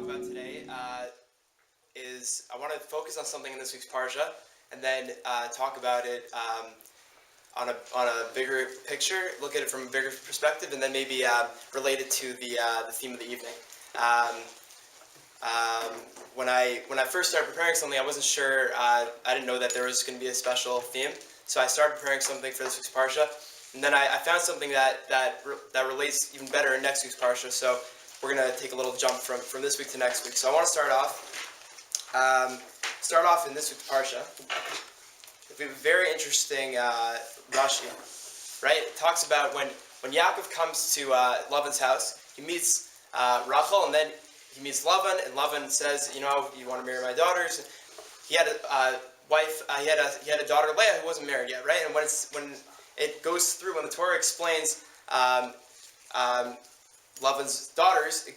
about today is I want to focus on something in this week's parsha, and then talk about it on a bigger picture, look at it from a bigger perspective, and then maybe relate it to the theme of the evening. When I first started preparing something, I wasn't sure. I didn't know that there was going to be a special theme, so I started preparing something for this week's parsha, and then I found something that relates even better in next week's parsha. So we're going to take a little jump from this week to next week. So I want to start off in this week's parsha. We have a very interesting Rashi, right? It talks about when Yaakov comes to Lavan's house, he meets Rachel, and then he meets Lavan, and Lavan says, you want to marry my daughters. He had a wife. He had a daughter, Leah, who wasn't married yet, right? And when it goes through, when the Torah explains Lavan's daughters, it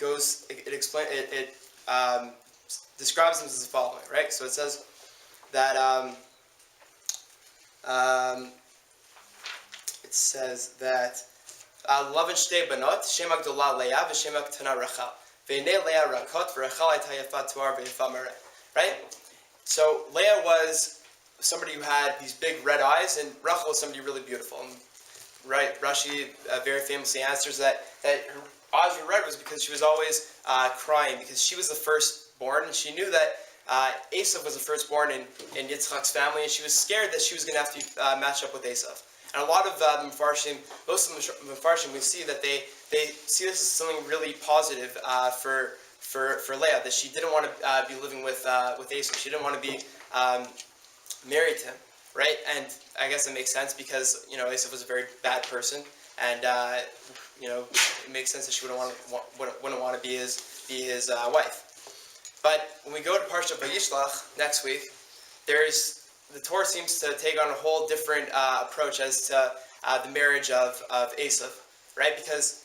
describes them as the following, right? So it says that Lavan shtei banot, Shem Agdolah Leah, v'Shem Aktana Rachel. Ve'nei Leah rakot, v'Rachel hayta yafa tuar ve'yafa mareh. Right? So Leah was somebody who had these big red eyes, and Rachel was somebody really beautiful. And, right? Rashi very famously answers that her eyes were red was because she was always crying, because she was the firstborn, and she knew that Esav was the firstborn in Yitzchak's family, and she was scared that she was going to have to match up with Esav. And a lot of the Mefarshim, most of the Mefarshim, we see that they see this as something really positive for Leah, that she didn't want to be living with Esav. She didn't want to be married to him, right? And I guess it makes sense because Esav was a very bad person, and it makes sense that she wouldn't want to be his wife. But when we go to Parshat Vayishlach next week, the Torah seems to take on a whole different approach as to the marriage of Esav, right? Because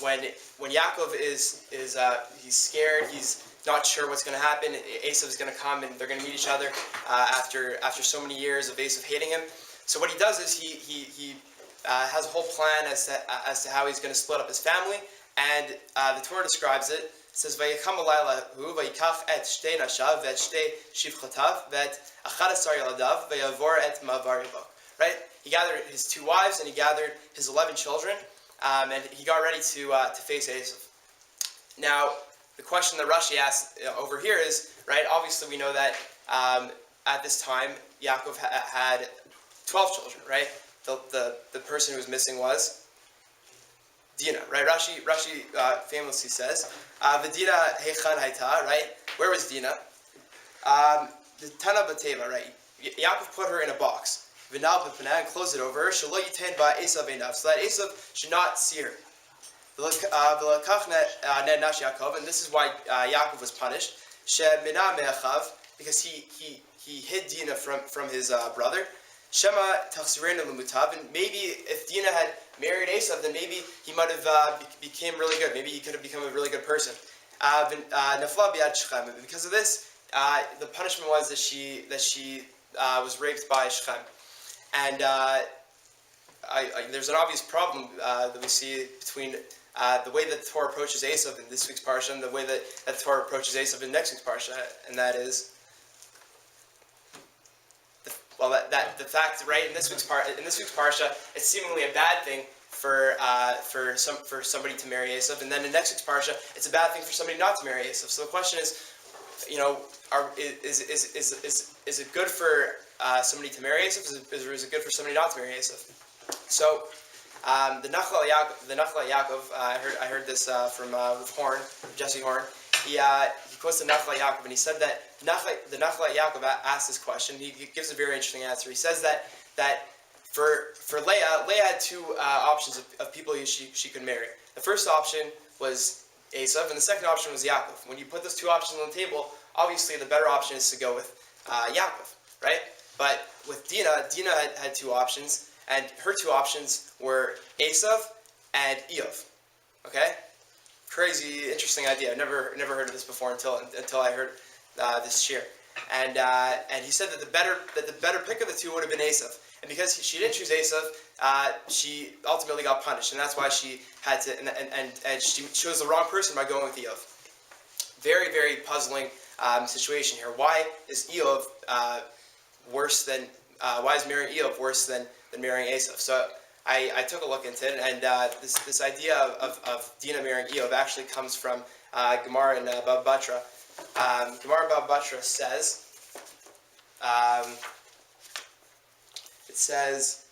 when Yaakov is he's scared, he's not sure what's going to happen. Esav is going to come, and they're going to meet each other after so many years of Esav hating him. So what he does is he has a whole plan as to how he's going to split up his family, and the Torah describes it. It says, "Vayikam alayla hu vayikach et shtei nashav ve'et shtei shivchotav ve'et achadasar yaladav ve'yavor et ma'avar yavo." Right? He gathered his 2 wives and he gathered his 11 children, and he got ready to face Esav. Now, the question that Rashi asks over here is, right? Obviously, we know that at this time Yaakov had 12 children, right? The person who was missing was Dina, right? Rashi famously says, "V'Dina hechan hayta," right? Where was Dina? The Tana Bateva, right? Yaakov put her in a box, v'nal b'pnei, and closed it over her, shelo yitain ba Esav einav, so that Esav should not see her. V'lakach ne'nash Yaakov, and this is why Yaakov was punished. She'mina me'achav, because he hid Dina from his brother. Shema tachsirena l'mutav, and maybe if Dina had married Esav, then maybe he might have became really good. Maybe he could have become a really good person. Nafla b'yad Shechem. Because of this, the punishment was that she was raped by Shechem. And there's an obvious problem that we see between the way that the Torah approaches Esav in this week's parsha and the way that the Torah approaches Esav in next week's parsha, and that is, the fact, right, in this week's parsha, it's seemingly a bad thing for somebody to marry Esav, and then in next week's parsha, it's a bad thing for somebody not to marry Esav. So the question is, is it good for somebody to marry Esav? Is it good for somebody not to marry Esav? So the Nachla Yaakov, I heard this from Horn, Jesin Horn. He quotes the Nachla Yaakov, and he said that the Nachla Yaakov asked this question. He gives a very interesting answer. He says that for Leah had 2 options of people she could marry. The first option was Esav, and the second option was Yaakov. When you put those 2 options on the table, obviously the better option is to go with Yaakov, right? But with Dina had 2 options, and her 2 options were Esav and Eov. Okay? Crazy, interesting idea. I've never heard of this before until I heard this shir. And he said that the better pick of the 2 would have been Esav. And because she didn't choose Esav, she ultimately got punished, and that's why she had to. And she chose the wrong person by going with Eov. very, very puzzling situation here. Why is Eov worse than? Why is marrying Eov worse than marrying Esav? So I took a look into it, and this idea of Dinah marrying Eov actually comes from Gemara in Baba Batra. Gemara Baba Batra says, it says,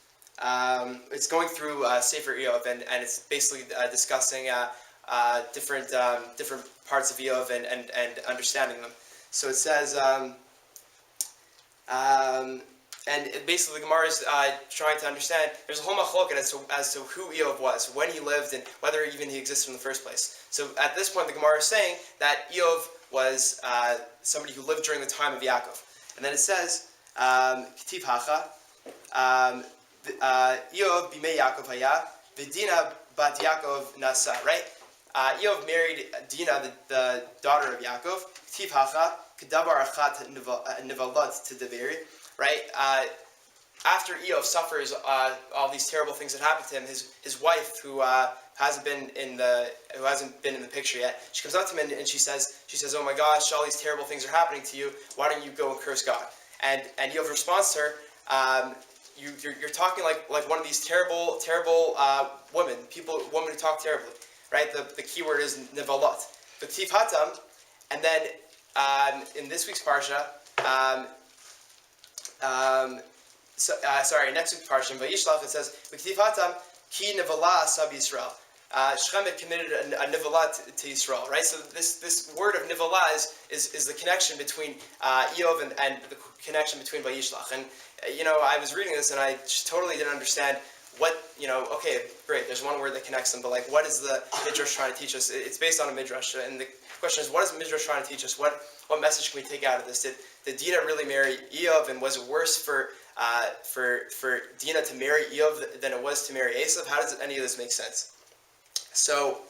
it's going through Sefer Eov, and it's basically discussing different parts of Eov and understanding them. So it says, and basically the Gemara is trying to understand, there's a whole machloket as to who Eov was, when he lived, and whether even he existed in the first place. So at this point the Gemara is saying that Eov was somebody who lived during the time of Yaakov. And then it says, K'tiv hacha, Eov b'mei Yaakov haya, v'Dina bat Yaakov nasa, right? Eov married Dinah, the daughter of Yaakov. K'tiv hacha, k'davar achat nivalot to Deveri, right? After Eov suffers all these terrible things that happened to him, his wife, who hasn't been in the picture yet, she comes up to him and she says, "Oh my gosh, all these terrible things are happening to you. Why don't you go and curse God?" And Eov responds to her, "You're talking like one of these terrible women who talk terribly, right? The key word is nivalot. But k'tiv hatam, and then in this week's parsha." Next week's parsha in Vayishlach, it says, "V'k'tiv hatam ki nivala sab Yisrael." Shechem had committed a nivala to Yisrael, right? So this word of nivala is the connection between Eov and the connection between Vayishlach. And I was reading this and I just totally didn't understand what, okay, great, there's one word that connects them, but what is the Midrash trying to teach us? It's based on a Midrash, and the question is, what is the Midrash trying to teach us? What message can we take out of this? Did Dinah really marry Eov, and was it worse for Dinah to marry Eov than it was to marry Esav? How does any of this make sense? So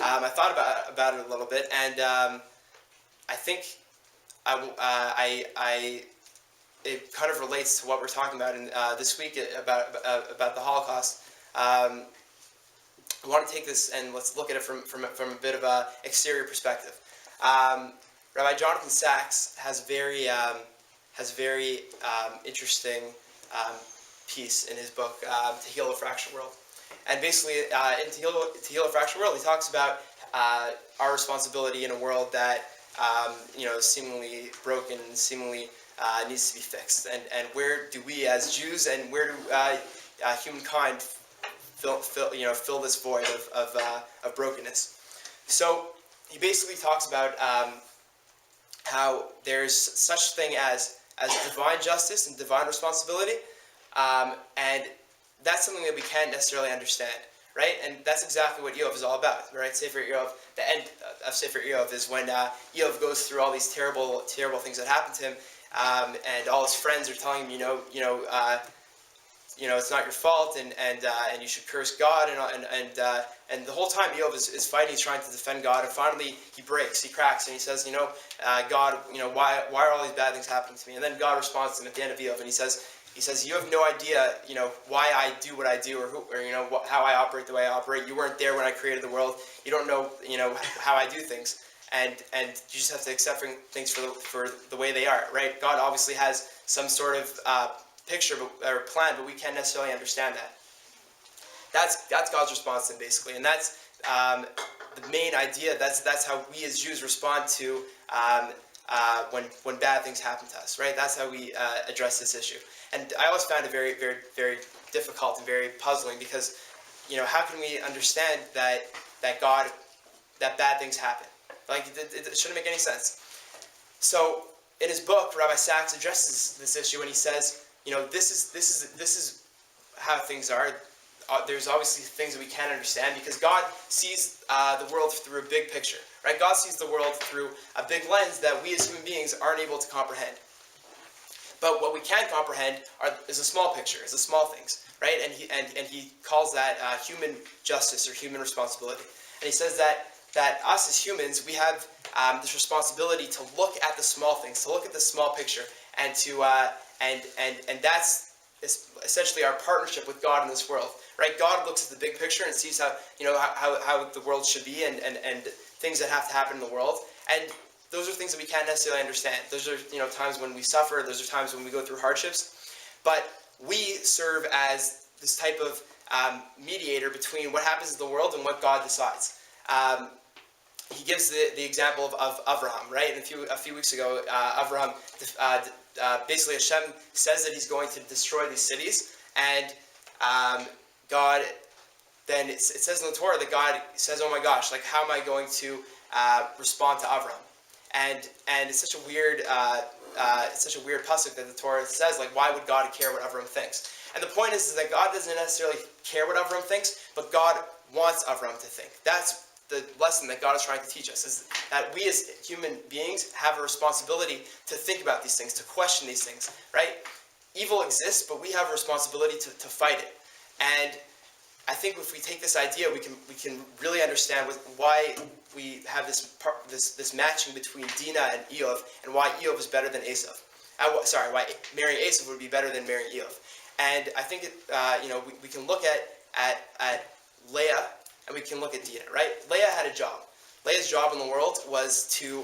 I thought about it a little bit, and I think it kind of relates to what we're talking about in this week about the Holocaust. I want to take this and let's look at it from a bit of a exterior perspective. Rabbi Jonathan Sachs has very interesting piece in his book To Heal a Fractured World, and basically in To Heal a Fractured World, he talks about our responsibility in a world that is seemingly broken and seemingly needs to be fixed, and where do we as Jews and where do humankind fill this void of brokenness. So he basically talks about how there's such thing as divine justice and divine responsibility, and that's something that we can't necessarily understand, right? And that's exactly what Eov is all about, right? Sefer Eov, the end of Sefer Eov is when Eov goes through all these terrible things that happen to him, and all his friends are telling him, it's not your fault, and you should curse God, and the whole time Eov is fighting, he's trying to defend God, and finally he cracks, and he says, God, why are all these bad things happening to me? And then God responds to him at the end of Eov, and he says, you have no idea, why I do what I do, or how I operate the way I operate. You weren't there when I created the world. You don't know, how I do things, and you just have to accept things for the way they are, right? God obviously has some sort of picture or plan, but we can't necessarily understand that. That's God's response to him, basically, and that's the main idea. That's how we as Jews respond to when bad things happen to us, right? That's how we address this issue. And I always found it very, very, very difficult and very puzzling, because how can we understand that bad things happen? It shouldn't make any sense. So in his book, Rabbi Sachs addresses this issue, and he says, this is how things are. There's obviously things that we can't understand, because God sees the world through a big picture, right? God sees the world through a big lens that we as human beings aren't able to comprehend. But what we can comprehend is a small picture, is the small things, right? And he calls that human justice or human responsibility. And he says that us as humans, we have this responsibility to look at the small things, to look at the small picture, and to and that's essentially our partnership with God in this world, right? God looks at the big picture and sees how the world should be and things that have to happen in the world, And those are things that we can't necessarily understand. Those are times when we suffer. Those are times when we go through hardships. But we serve as this type of mediator between what happens in the world and what God decides. He gives the example of Avraham, right? And a few weeks ago, Avraham, basically Hashem says that he's going to destroy these cities, and God, then it says in the Torah that God says, "Oh my gosh, like how am I going to respond to Avraham?" And it's such a weird pasuk that the Torah says, like, why would God care what Avraham thinks? And the point is that God doesn't necessarily care what Avraham thinks, but God wants Avraham to think. That's the lesson that God is trying to teach us, is that we as human beings have a responsibility to think about these things, to question these things, right? Evil exists, but we have a responsibility to fight it. And I think if we take this idea, we can really understand why we have this matching between Dinah and Eov, and why Eov is better than Esav. Why marrying Esav would be better than marrying Eov. And I think we can look at Leah, and we can look at Dinah, right? Leah had a job. Leah's job in the world was she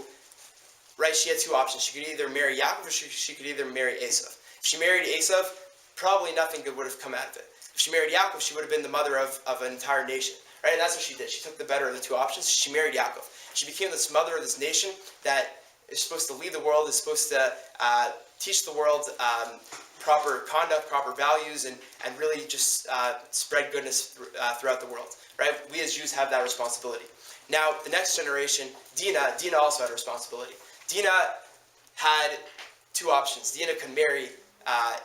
had two options. She could either marry Yaakov, or she could either marry Esav. If she married Esav, probably nothing good would have come out of it. If she married Yaakov, she would have been the mother of an entire nation, right? And that's what she did. She took the better of the two options. She married Yaakov. She became this mother of this nation that is supposed to lead the world, is supposed to teach the world proper conduct, proper values, and really just spread goodness throughout the world, right? We as Jews have that responsibility. Now, the next generation, Dinah also had a responsibility. Dinah had two options. Dinah could marry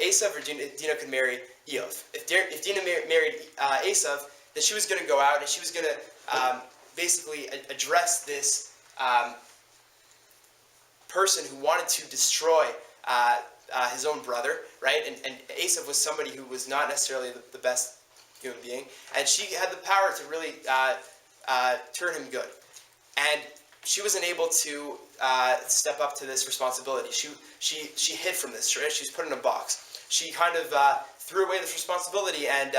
Esav, or Dinah could marry Eov. If Dinah married Esav, then she was going to go out and she was going to basically address this person who wanted to destroy his own brother, right? And Esav was somebody who was not necessarily the best human being, and she had the power to really turn him good. And she wasn't able to step up to this responsibility. She hid from this, right? She was put in a box. She kind of threw away this responsibility and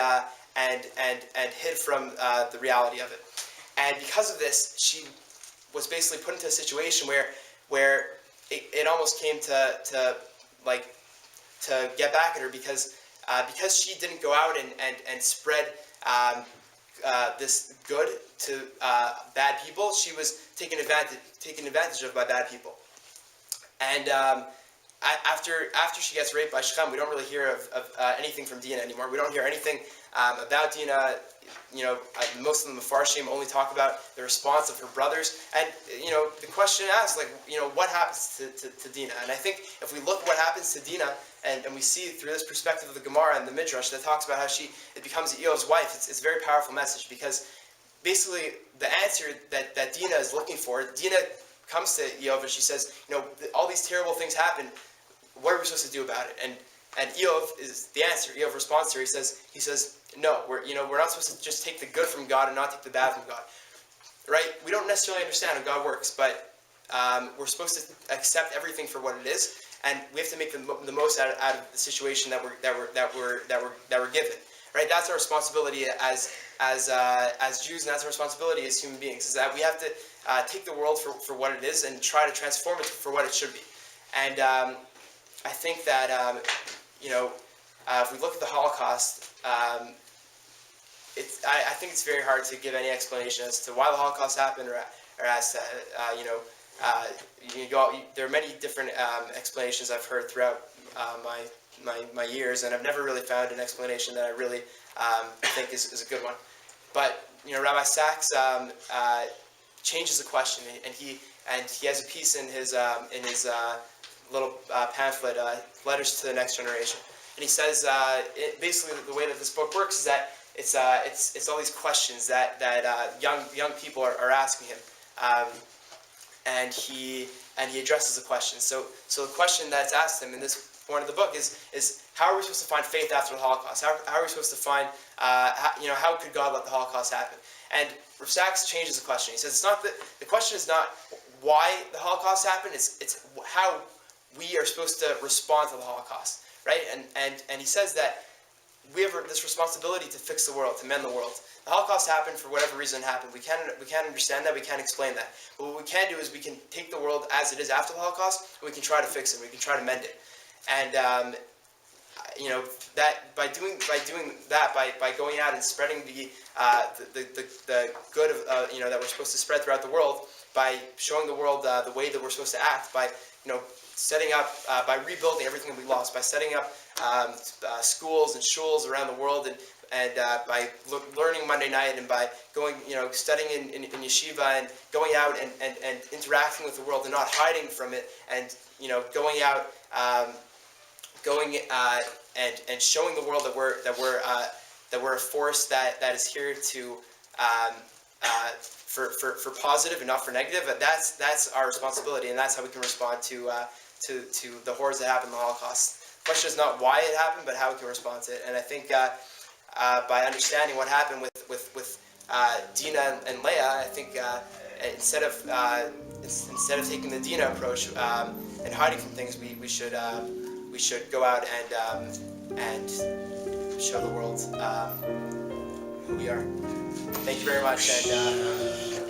hid from the reality of it. And because of this, she was basically put into a situation where it almost came to get back at her because she didn't go out and spread this good to bad people. She was taken advantage of by bad people. And after she gets raped by Shechem, we don't really hear of anything from Dinah anymore. We don't hear anything about Dinah. Most of the Mefarshim only talk about the response of her brothers. And the question asks, what happens to Dinah? And I think if we look at what happens to Dinah, and we see through this perspective of the Gemara and the Midrash that talks about how it becomes Eov's wife, it's a very powerful message, because basically the answer that Dinah is looking for, Dinah comes to Eov and she says, all these terrible things happen. What are we supposed to do about it? And Eov is the answer. Eov responds to her. He says, no, we're not supposed to just take the good from God and not take the bad from God, right? We don't necessarily understand how God works, but we're supposed to accept everything for what it is, and we have to make the most out of the situation that we're given, right? That's our responsibility as Jews, and that's our responsibility as human beings, is that we have to take the world for what it is and try to transform it for what it should be. And I think that if we look at the Holocaust, I think it's very hard to give any explanation as to why the Holocaust happened, or as to there are many different explanations I've heard throughout my years, and I've never really found an explanation that I really think is a good one. But Rabbi Sachs changes the question, and he has a piece in his little pamphlet, Letters to the Next Generation, and he says basically the way that this book works is that it's all these questions that young people are asking him, and he addresses the questions. So the question that's asked him in this point of the book is how are we supposed to find faith after the Holocaust? How are we supposed to find how could God let the Holocaust happen? And Rav Sachs changes the question. He says the question is not why the Holocaust happened. It's how we are supposed to respond to the Holocaust, right? And he says that we have this responsibility to fix the world, to mend the world. The Holocaust happened for whatever reason it happened. We can't understand that. We can't explain that. But what we can do is we can take the world as it is after the Holocaust, and we can try to fix it. We can try to mend it. And that by doing that, by going out and spreading the good of that we're supposed to spread throughout the world, by showing the world the way that we're supposed to act, by setting up, by rebuilding everything that we lost, by setting up schools and shuls around the world, and by learning Monday night, and by going, studying in yeshiva, and going out and interacting with the world and not hiding from it, and going out, and showing the world that we're a force that is here to for positive and not for negative. And that's our responsibility, and that's how we can respond to the horrors that happened in the Holocaust. The question is not why it happened, but how we can respond to it. And I think by understanding what happened with Dinah and Leah, I think instead of taking the Dinah approach and hiding from things, we should go out and show the world who we are. Thank you very much, and